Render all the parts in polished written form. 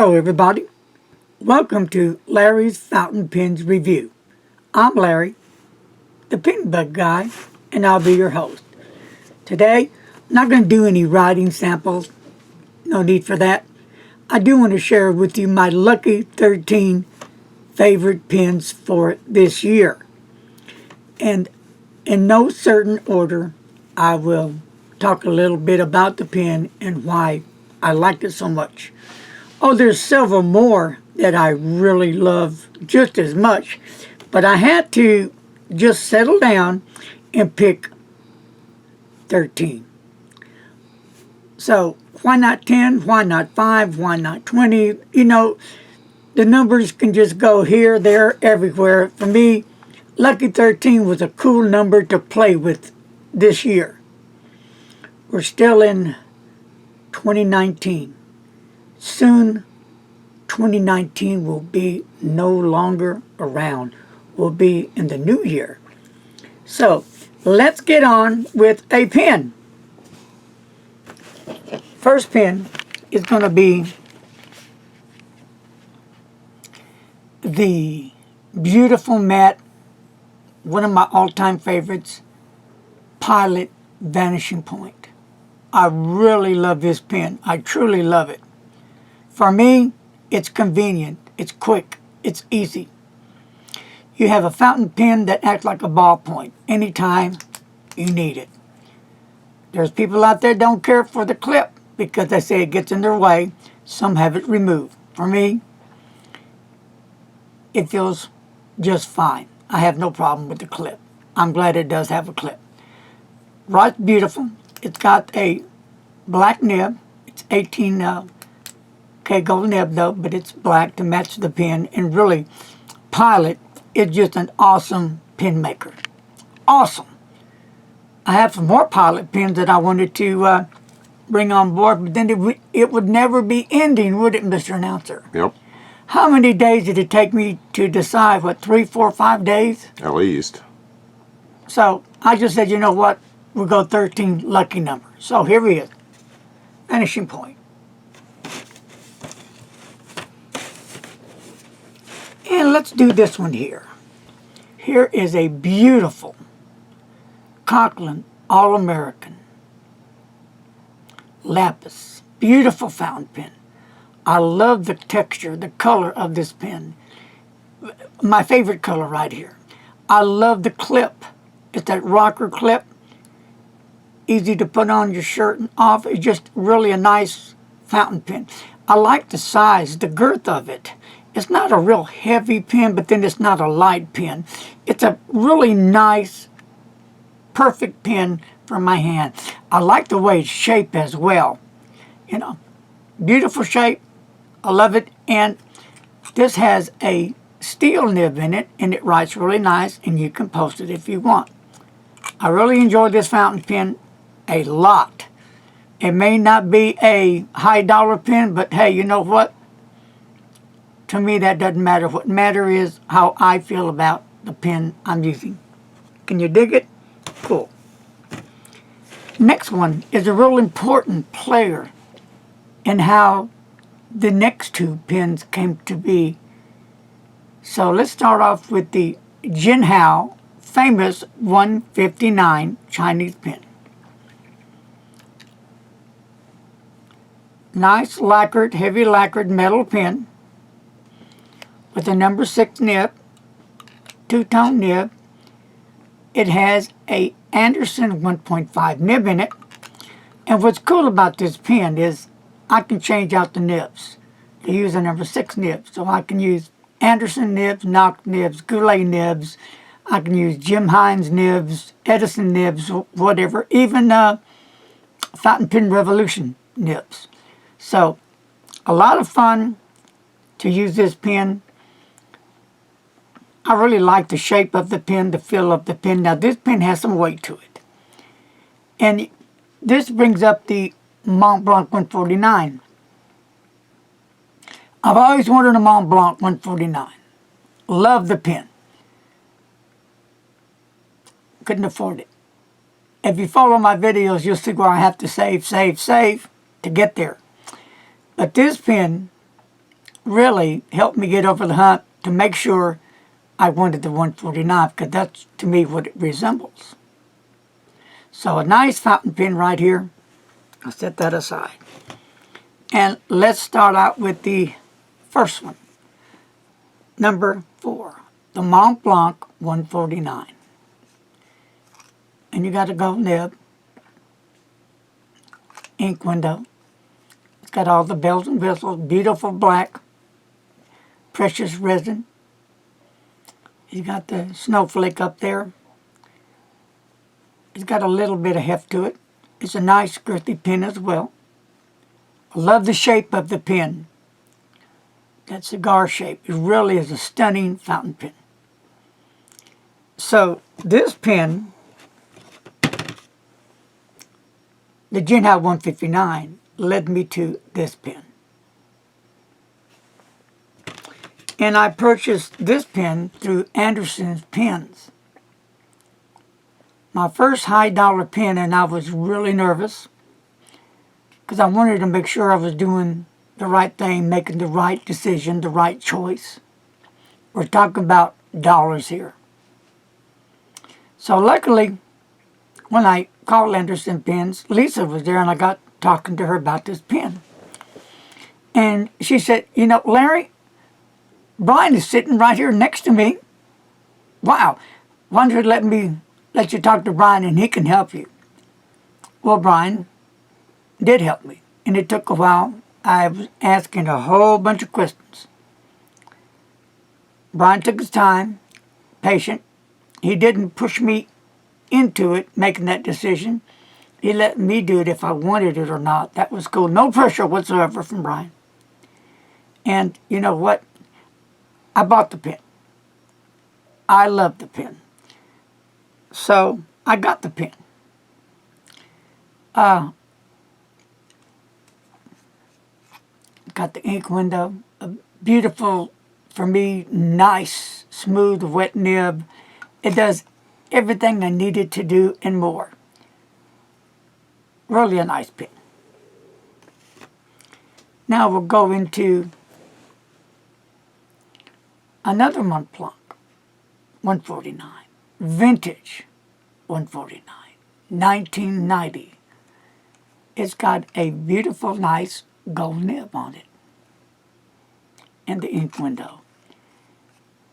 Hello everybody, welcome to Larry's Fountain Pens Review. I'm Larry, the pen bug guy, and I'll be your host. Today, I'm not going to do any writing samples, no need for that. I do want to share with you my lucky 13 favorite pens for this year. And in no certain order, I will talk a little bit about the pen and why I liked it so much. Oh, there's several more that I really love just as much, but I had to just settle down and pick 13. So why not 10? Why not 5? Why not 20? You know, the numbers can just go here, there, everywhere. For me, Lucky 13 was a cool number to play with this year. We're still in 2019. Soon, 2019 will be no longer around. We'll be in the new year. So, let's get on with a pen. First pen is going to be the beautiful matte, one of my all-time favorites, Pilot Vanishing Point. I really love this pen. I truly love it. For me, it's convenient, it's quick, it's easy. You have a fountain pen that acts like a ballpoint anytime you need it. There's people out there don't care for the clip because they say it gets in their way. Some have it removed. For me, it feels just fine. I have no problem with the clip. I'm glad it does have a clip. Writes beautiful. It's got a black nib. It's 18 K gold nib though, but it's black to match the pen. And really, Pilot is just an awesome pen maker. Awesome. I have some more Pilot pens that I wanted to bring on board, but then it would never be ending, would it, Mr. Announcer? Yep. How many days did it take me to decide? What, 3, 4, 5 days? At least. So I just said, you know what? We'll go 13 lucky number. So here he is. Vanishing Point. And let's do this one here. Here is a beautiful Conklin All-American Lapis. Beautiful fountain pen. I love the texture, the color of this pen. My favorite color right here. I love the clip. It's that rocker clip. Easy to put on your shirt and off. It's just really a nice fountain pen. I like the size, the girth of it. It's not a real heavy pen, but then it's not a light pen. It's a really nice, perfect pen for my hand. I like the way it's shaped as well. You know, beautiful shape. I love it. And this has a steel nib in it, and it writes really nice, and you can post it if you want. I really enjoy this fountain pen a lot. It may not be a high dollar pen, but hey, you know what? To me, that doesn't matter. What matters is how I feel about the pen I'm using. Can you dig it? Cool. Next one is a real important player in how the next two pens came to be. So let's start off with the Jinhao famous 159 Chinese pen. Nice lacquered, heavy lacquered metal pen with a number 6 nib, two-tone nib. It has a Anderson 1.5 nib in it. And what's cool about this pen is I can change out the nibs to use a number 6 nib. So I can use Anderson nibs, Knox nibs, Goulet nibs. I can use Jim Hines nibs, Edison nibs, whatever. Even Fountain Pen Revolution nibs. So a lot of fun to use this pen. I really like the shape of the pen, the feel of the pen. Now this pen has some weight to it. And this brings up the Montblanc 149. I've always wanted a Montblanc 149. Love the pen. Couldn't afford it. If you follow my videos, you'll see where I have to save to get there. But this pen really helped me get over the hump to make sure I wanted the 149, because that's to me what it resembles. So a nice fountain pen right here. I'll set that aside. And let's start out with the first one. Number 4, the Montblanc 149. And you got a gold nib, ink window. It's got all the bells and whistles, beautiful black, precious resin. You got the snowflake up there. It's got a little bit of heft to it. It's a nice girthy pen as well. I love the shape of the pen. That cigar shape. It really is a stunning fountain pen. So this pen, the Jinhao 159, led me to this pen. And I purchased this pen through Anderson's Pens. My first high dollar pen, and I was really nervous because I wanted to make sure I was doing the right thing, making the right decision, the right choice. We're talking about dollars here. So luckily, when I called Anderson Pens, Lisa was there and I got talking to her about this pen. And she said, you know, Larry, Brian is sitting right here next to me. Wow, why don't you let you talk to Brian and he can help you. Well, Brian did help me, and it took a while. I was asking a whole bunch of questions. Brian took his time, patient. He didn't push me into it, making that decision. He let me do it if I wanted it or not. That was cool. No pressure whatsoever from Brian. And you know what? I bought the pen. I love the pen. So I got the pen. Got the ink window. A beautiful, for me, nice, smooth, wet nib. It does everything I needed to do and more. Really a nice pen. Now we'll go into another Montblanc 149. Vintage 149. 1990. It's got a beautiful, nice gold nib on it. And the ink window.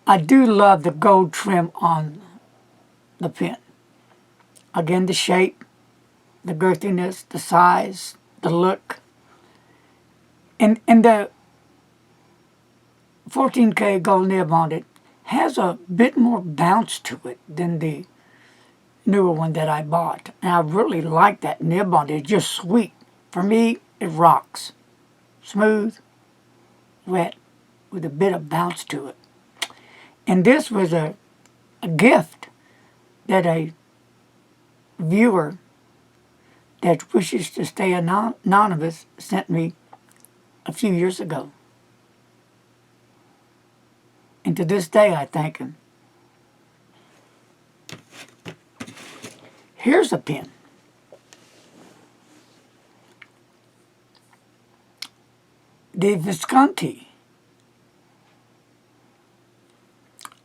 I do love the gold trim on the pen. Again, the shape, the girthiness, the size, the look. And the 14K gold nib on it has a bit more bounce to it than the newer one that I bought. And I really like that nib on it. It's just sweet. For me, it rocks. Smooth, wet, with a bit of bounce to it. And this was a gift that a viewer that wishes to stay anonymous sent me a few years ago. And to this day, I thank him. Here's a pen. The Visconti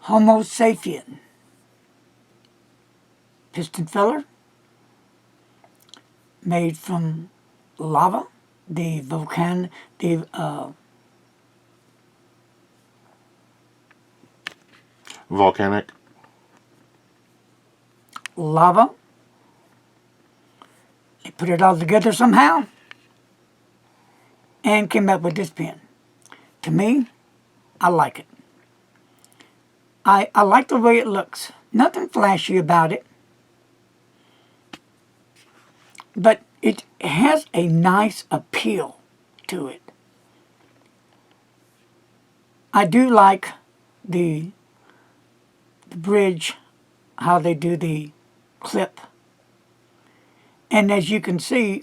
Homo Sapien piston filler, made from lava, volcanic lava. They put it all together somehow and came up with this pen. To me, I like it. I like the way it looks. Nothing flashy about it. But it has a nice appeal to it. I do like the bridge, how they do the clip. And as you can see,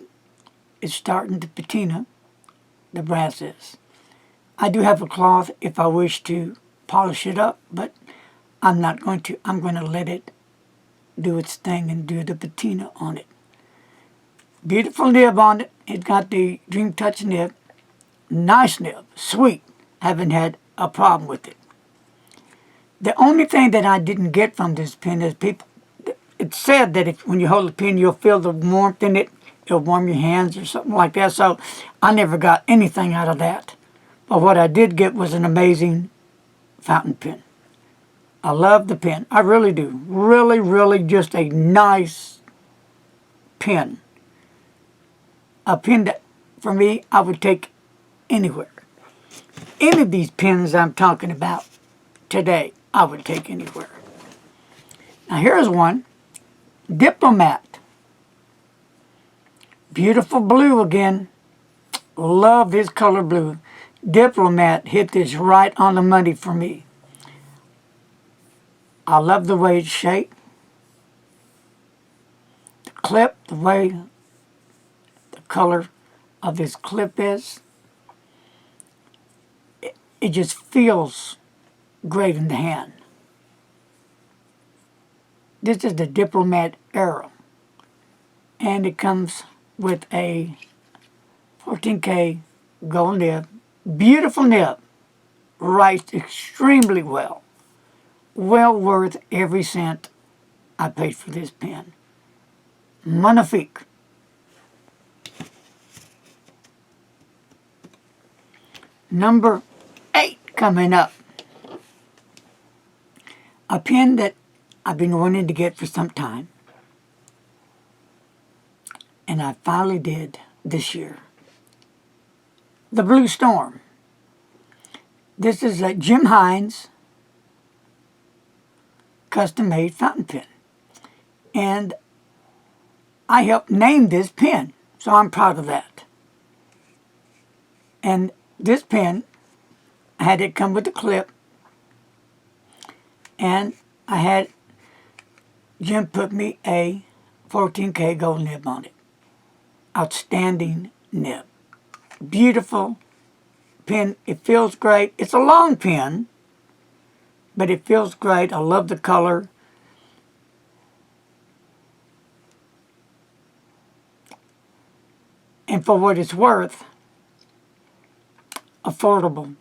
it's starting to patina, the brass is. I do have a cloth if I wish to polish it up, but I'm not going to. I'm going to let it do its thing and do the patina on it. Beautiful nib on it. It's got the Dream Touch nib. Nice nib. Sweet. haven't had a problem with it. The only thing that I didn't get from this pen is it's said that when you hold the pen, you'll feel the warmth in it. It'll warm your hands or something like that. So I never got anything out of that. But what I did get was an amazing fountain pen. I love the pen. I really do. Really, really just a nice pen. A pen that, for me, I would take anywhere. Any of these pens I'm talking about today, I would take anywhere. Now here's one. Diplomat. Beautiful blue again. Love this color blue. Diplomat hit this right on the money for me. I love the way it's shaped. The clip, the way the color of this clip is. It just feels great in the hand. This is the Diplomat Arrow. And it comes with a 14K gold nib. Beautiful nib. Writes extremely well. Well worth every cent I paid for this pen. Magnifique. Number 8 coming up. A pen that I've been wanting to get for some time. And I finally did this year. The Blue Storm. This is a Jim Hines custom-made fountain pen. And I helped name this pen, so I'm proud of that. And this pen, I had it come with a clip, and I had Jim put me a 14K gold nib on it. Outstanding nib. Beautiful pen. It feels great. It's a long pen, but it feels great. I love the color. And for what it's worth, affordable.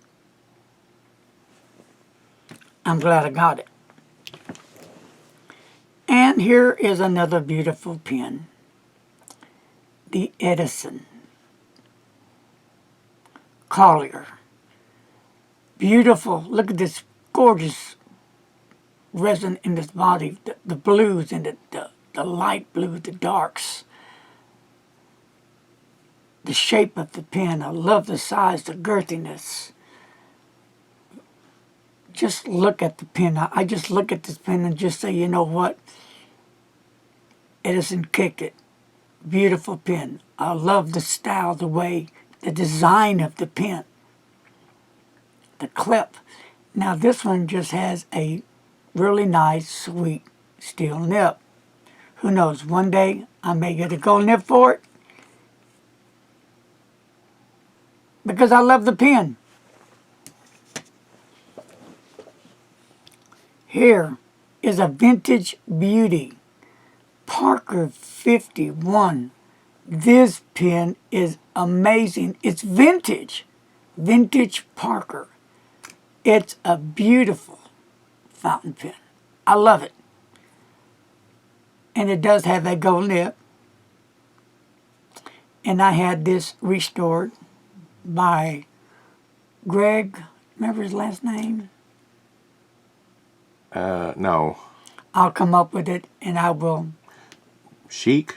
I'm glad I got it. And here is another beautiful pen. The Edison Collier. Beautiful. Look at this gorgeous resin in this body. The blues and the light blue, the darks. The shape of the pen. I love the size, the girthiness. Just look at the pen. I just look at this pen and just say, you know what? Edison kicked it. Beautiful pen. I love the style, the way, the design of the pen. The clip. Now this one just has a really nice, sweet steel nib. Who knows? One day I may get a gold nib for it. Because I love the pen. Here is a vintage beauty. Parker 51. This pen is amazing. It's vintage. Vintage Parker. It's a beautiful fountain pen. I love it. And it does have a gold nib. And I had this restored by Greg. Remember his last name? No. I'll come up with it and I will. Shake?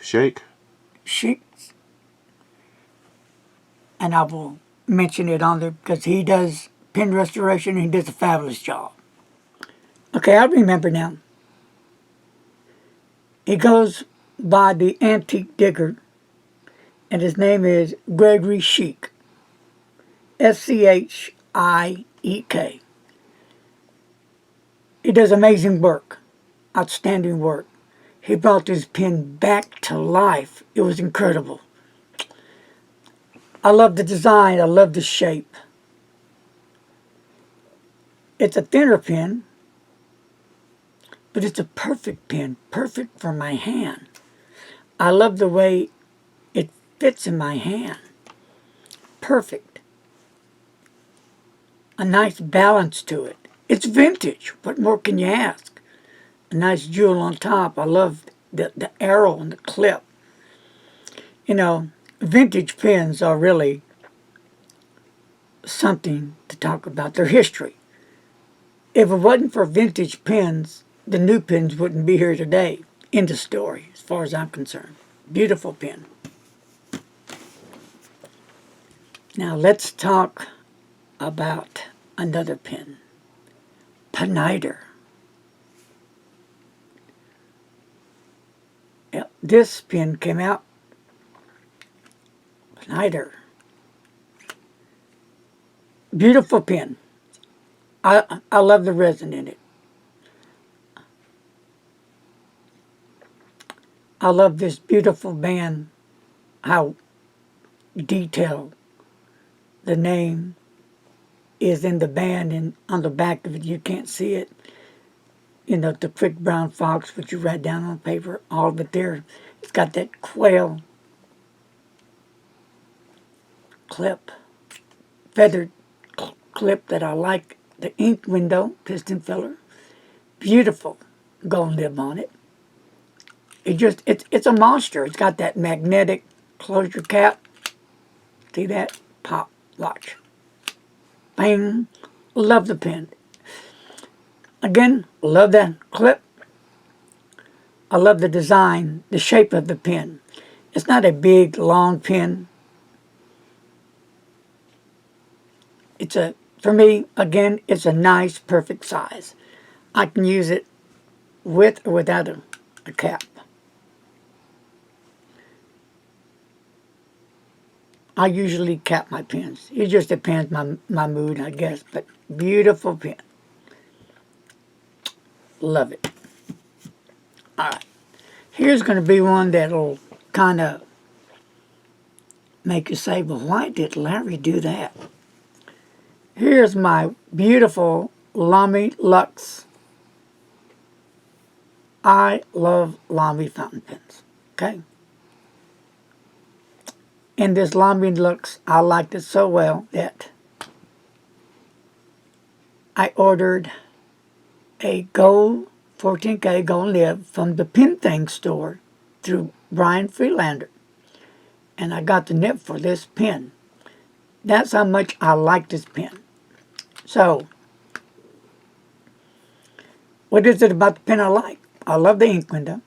And I will mention it on there because he does pen restoration and he does a fabulous job. Okay, I remember now. He goes by the Antique Digger and his name is Gregory Sheik. Schiek. He does amazing work. Outstanding work. He brought this pen back to life. It was incredible. I love the design. I love the shape. It's a thinner pen, but it's a perfect pen. Perfect for my hand. I love the way it fits in my hand. Perfect. a nice balance to it. It's vintage. What more can you ask? A nice jewel on top. I love the arrow and the clip. You know, vintage pens are really something to talk about. Their history. If it wasn't for vintage pens, the new pens wouldn't be here today. End of story, as far as I'm concerned. Beautiful pen. Now let's talk about another pen. Pennaider. Yep, this pen came out. Pennaider. Beautiful pen. I love the resin in it. I love this beautiful band, how detailed the name is in the band, and on the back of it you can't see it. You know, the quick brown fox, which you write down on paper, all of it there. It's got that quail clip, feathered clip that I like. The ink window, piston filler, beautiful gold nib on it. It's a monster. It's got that magnetic closure cap. See that? Pop. Watch. Bang. Love the pen. Again, love that clip. I love the design, the shape of the pen. It's not a big, long pen. For me, again, it's a nice, perfect size. I can use it with or without a cap. I usually cap my pens. It just depends my mood, I guess. But beautiful pen. Love it. All right. Here's going to be one that'll kind of make you say, well, why did Larry do that? Here's my beautiful Lamy Lux. I love Lamy fountain pens. Okay? And this Lamy Lux, I liked it so well that I ordered a gold 14K gold nib from the Pen Thing store through Brian Freelander. And I got the nib for this pen. That's how much I like this pen. So, what is it about the pen I like? I love the ink window.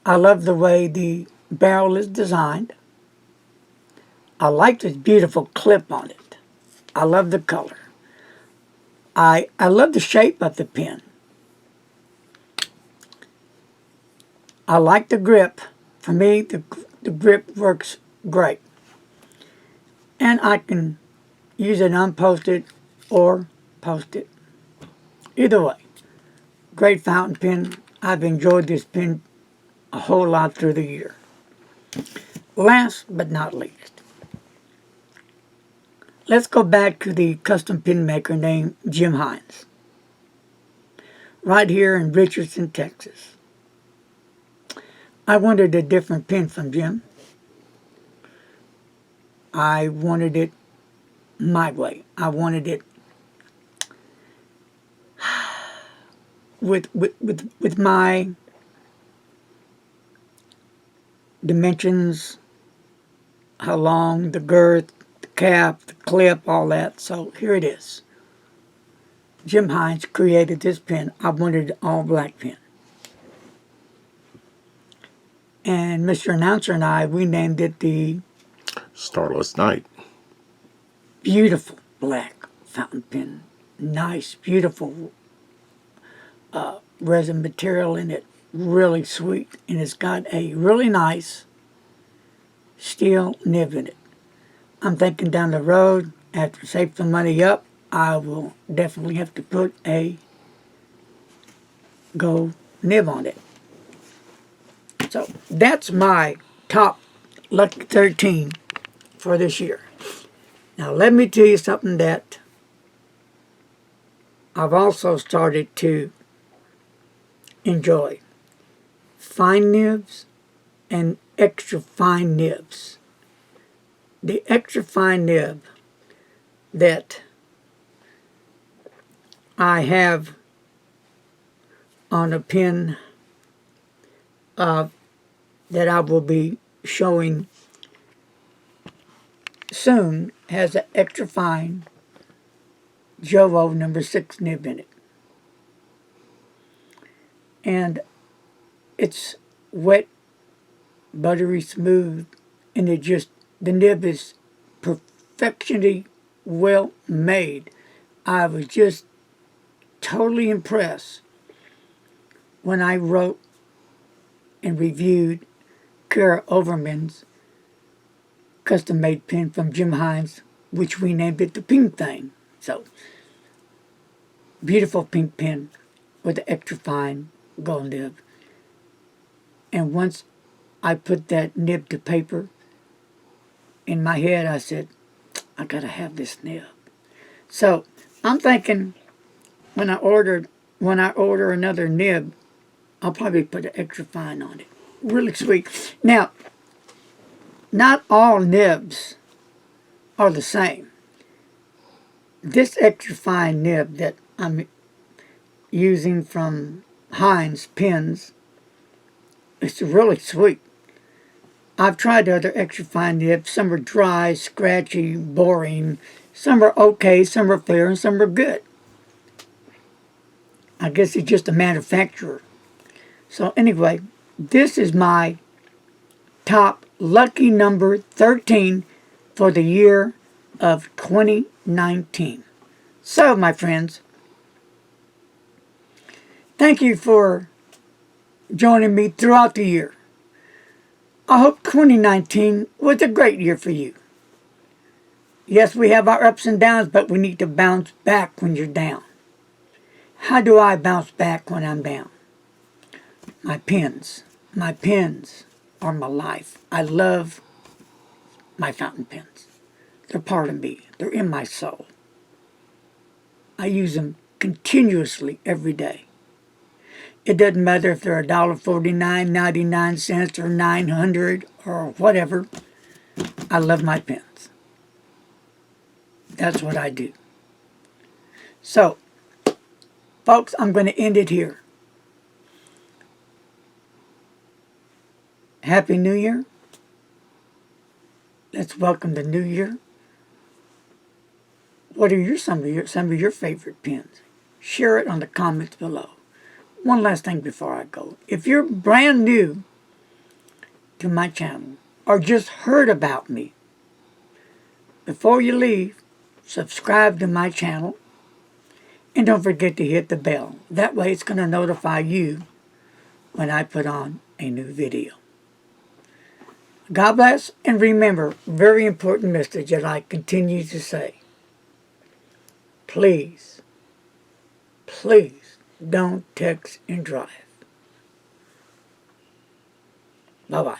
I love the way the barrel is designed. I like this beautiful clip on it. I love the color. I love the shape of the pen. I like the grip. For me, the grip works great. And I can use it unposted or posted. Either way, great fountain pen. I've enjoyed this pen a whole lot through the year. Last but not least, let's go back to the custom pen maker named Jim Hines, right here in Richardson, Texas. I wanted a different pen from Jim. I wanted it my way. I wanted it with my dimensions, how long, the girth, the cap, the clip, all that. So here it is. Jim Hines created this pen. I wanted an all black pen. And Mr. Announcer and I, we named it the Starless Night. beautiful black fountain pen. Nice, beautiful resin material in it. Really sweet. And it's got a really nice steel nib in it. I'm thinking down the road, after save some money up, I will definitely have to put a gold nib on it. So that's my top Lucky 13 for this year. Now let me tell you something that I've also started to enjoy. Fine nibs and extra fine nibs. The extra fine nib that I have on a pen that I will be showing soon has an extra fine Jovo number 6 nib in it. And it's wet, buttery smooth, and the nib is perfectionly well made. I was just totally impressed when I wrote and reviewed Kara Overman's custom-made pen from Jim Hines, which we named it the Pink Thing. So, beautiful pink pen with the extra fine gold nib. And once I put that nib to paper, in my head I said, I gotta have this nib. So, I'm thinking when I order another nib, I'll probably put an extra fine on it. Really sweet. Now, not all nibs are the same. This extra fine nib that I'm using from Heinz pens, it's really sweet. I've tried other extra fine nibs. Some are dry, scratchy, boring. Some are okay, some are fair, and some are good. I guess it's just a manufacturer. So anyway, this is my top lucky number 13 for the year of 2019. So, my friends, thank you for joining me throughout the year. I hope 2019 was a great year for you. Yes, we have our ups and downs, but we need to bounce back when you're down. How do I bounce back when I'm down? My pens. My pens are my life. I love my fountain pens. They're part of me. They're in my soul. I use them continuously every day. It doesn't matter if they're $1.49, 99 cents, or 900 or whatever. I love my pens. That's what I do. So, folks, I'm going to end it here. Happy New Year. Let's welcome the new year. What are some of your favorite pens? Share it on the comments below. One last thing before I go. If you're brand new to my channel or just heard about me, before you leave, subscribe to my channel and don't forget to hit the bell. That way it's going to notify you when I put on a new video. God bless, and remember, very important message that I continue to say. Please, please don't text and drive. Bye-bye.